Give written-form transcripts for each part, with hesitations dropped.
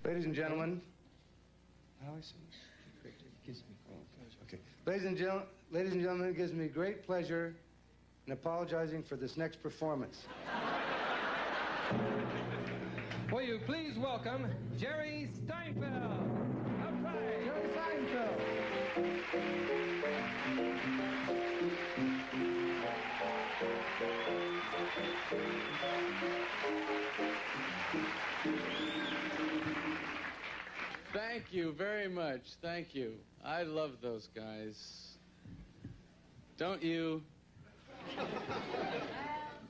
Ladies and gentlemen. Okay. Ladies and gentlemen, it gives me great pleasure in apologizing for this next performance. Will you please welcome Jerry Steinfeld? Outside. Jerry Seinfeld. Thank you very much. Thank you. I love those guys. Don't you?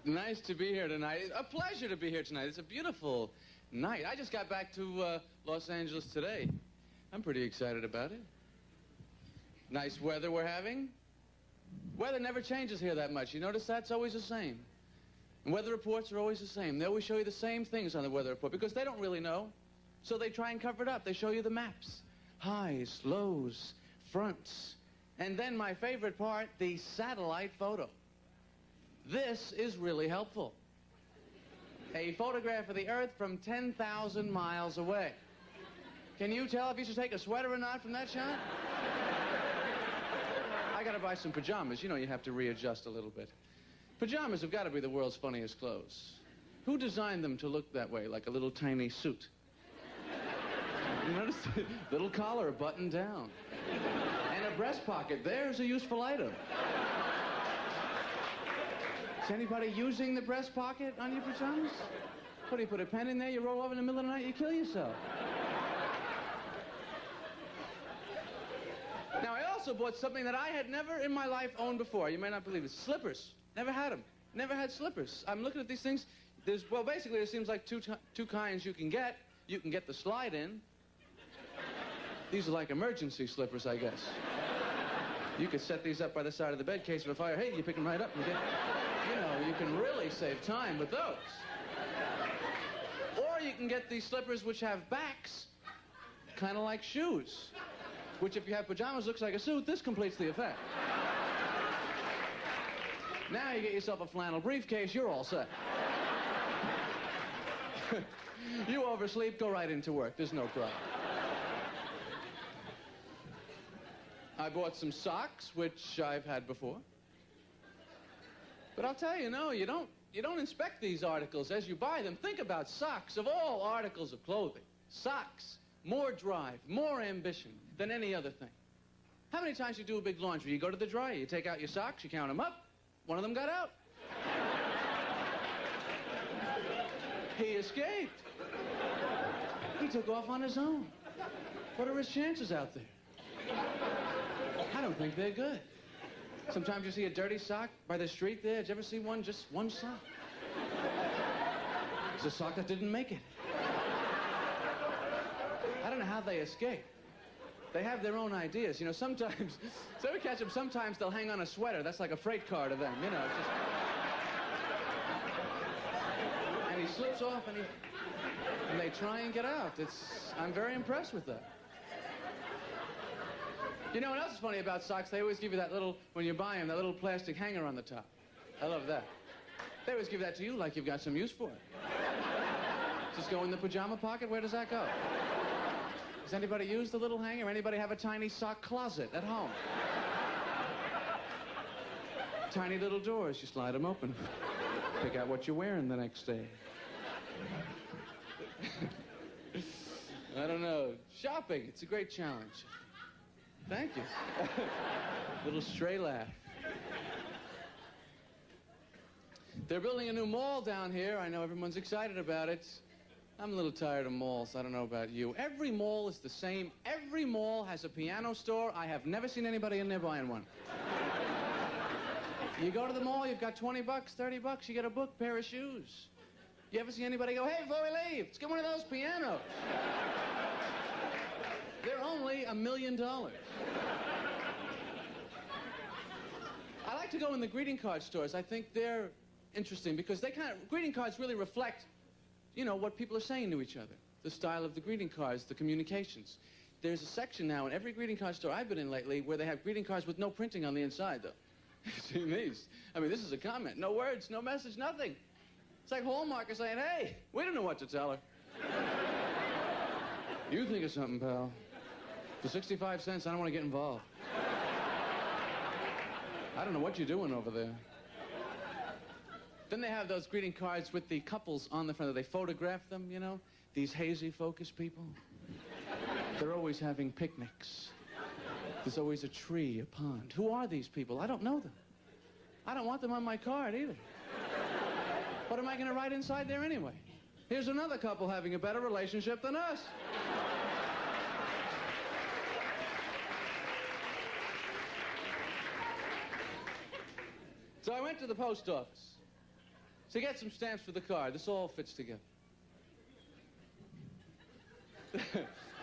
Nice to be here tonight. A pleasure to be here tonight. It's a beautiful night. I just got back to Los Angeles today. I'm pretty excited about it. Nice weather we're having. Weather never changes here that much. You notice that? It's always the same. And weather reports are always the same. They always show you the same things on the weather report because they don't really know. So they try and cover it up. They show you the maps. Highs, lows, fronts. And then my favorite part, the satellite photo. This is really helpful. A photograph of the Earth from 10,000 miles away. Can you tell if you should take a sweater or not from that shot? I gotta buy some pajamas. You know, you have to readjust a little bit. Pajamas have got to be the world's funniest clothes. Who designed them to look that way, like a little tiny suit? You notice the little collar buttoned down. And a breast pocket. There's a useful item. Is anybody using the breast pocket on your pajamas? What, do you put a pen in there, you roll over in the middle of the night, you kill yourself? Now, I also bought something that I had never in my life owned before. You may not believe it. Slippers. Never had them. Never had slippers. I'm looking at these things. Well, basically, there seems like two kinds you can get. You can get the slide-in. These are like emergency slippers, I guess. You could set these up by the side of the bed, case of a fire. Hey, you pick them right up and get... You know, you can really save time with those. Or you can get these slippers which have backs, kind of like shoes. Which, if you have pajamas, looks like a suit. This completes the effect. Now you get yourself a flannel briefcase, you're all set. You oversleep, go right into work. There's no problem. I bought some socks, which I've had before. But I'll tell you, no, you don't inspect these articles as you buy them. Think about socks. Of all articles of clothing, socks, more drive, more ambition than any other thing. How many times you do a big laundry? You go to the dryer, you take out your socks, you count them up. One of them got out. He escaped. He took off on his own. What are his chances out there? I don't think they're good. Sometimes you see a dirty sock by the street there. Did you ever see one? Just one sock. It's a sock that didn't make it. I don't know how they escape. They have their own ideas. You know, sometimes, so we catch them, sometimes they'll hang on a sweater. That's like a freight car to them, you know. It's just... And he slips off and they try and get out. I'm very impressed with that. You know what else is funny about socks? They always give you that little, when you buy them, that little plastic hanger on the top. I love that. They always give that to you like you've got some use for it. Just go in the pajama pocket? Where does that go? Does anybody use the little hanger? Anybody have a tiny sock closet at home? Tiny little doors, you slide them open. Pick out what you're wearing the next day. I don't know. Shopping, it's a great challenge. Thank you. Little stray laugh. They're building a new mall down here. I know everyone's excited about it. I'm a little tired of malls. I don't know about you. Every mall is the same. Every mall has a piano store. I have never seen anybody in there buying one. You go to the mall, you've got 20 bucks, 30 bucks, you get a book, pair of shoes. You ever see anybody go, hey, before we leave, let's get one of those pianos. They're only $1 million. I like to go in the greeting card stores. I think they're interesting because greeting cards really reflect, you know, what people are saying to each other. The style of the greeting cards, the communications. There's a section now in every greeting card store I've been in lately where they have greeting cards with no printing on the inside, though. See these? I mean, this is a comment. No words, no message, nothing. It's like Hallmark is saying, hey, we don't know what to tell her. You think of something, pal. For 65 cents, I don't want to get involved. I don't know what you're doing over there. Then they have those greeting cards with the couples on the front. They photograph them, you know? These hazy focus people. They're always having picnics. There's always a tree, a pond. Who are these people? I don't know them. I don't want them on my card either. What am I going to write inside there anyway? Here's another couple having a better relationship than us. So I went to the post office to get some stamps for the card. This all fits together.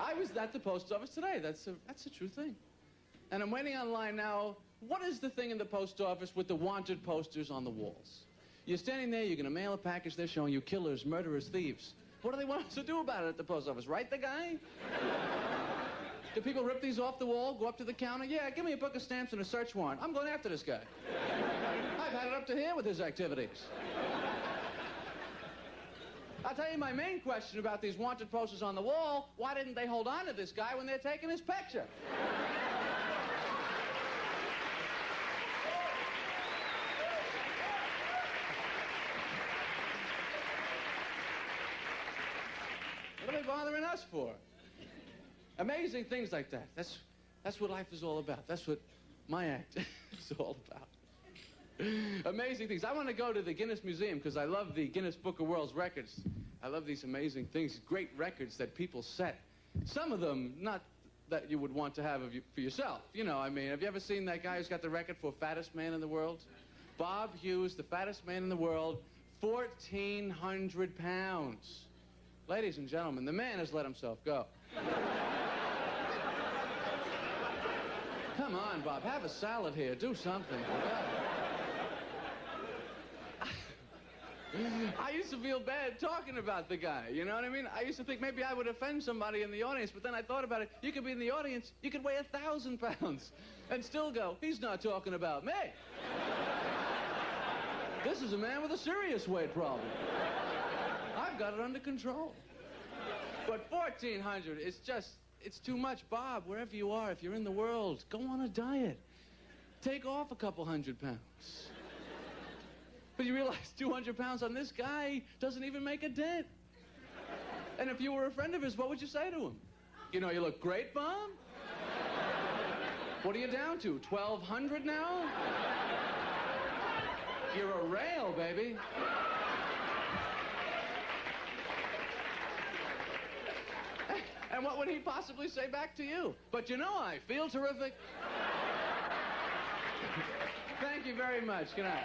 I was at the post office today. That's a true thing. And I'm waiting online now. What is the thing in the post office with the wanted posters on the walls? You're standing there, you're going to mail a package, they're showing you killers, murderers, thieves. What do they want us to do about it at the post office? Write the guy? Do people rip these off the wall, go up to the counter? Yeah, give me a book of stamps and a search warrant. I'm going after this guy. I've had it up to here with his activities. I'll tell you my main question about these wanted posters on the wall. Why didn't they hold on to this guy when they're taking his picture? What are they bothering us for? Amazing things like that. That's what life is all about. That's what my act is all about. Amazing things. I want to go to the Guinness Museum because I love the Guinness Book of World Records. I love these amazing things, great records that people set. Some of them, not that you would want to have for yourself. You know, I mean, have you ever seen that guy who's got the record for fattest man in the world? Bob Hughes, the fattest man in the world, 1,400 pounds. Ladies and gentlemen, the man has let himself go. Come on, Bob, have a salad here. Do something. I used to feel bad talking about the guy, you know what I mean? I used to think maybe I would offend somebody in the audience, but then I thought about it. You could be in the audience, you could weigh 1,000 pounds and still go, he's not talking about me. This is a man with a serious weight problem. I've got it under control. But 1,400 is just, it's too much. Bob, wherever you are, if you're in the world, go on a diet. Take off a couple hundred pounds. But you realize 200 pounds on this guy doesn't even make a dent. And if you were a friend of his, what would you say to him? You know, you look great, Bob. What are you down to, 1,200 now? You're a rail, baby. And what would he possibly say back to you? But you know, I feel terrific. Thank you very much. Good night.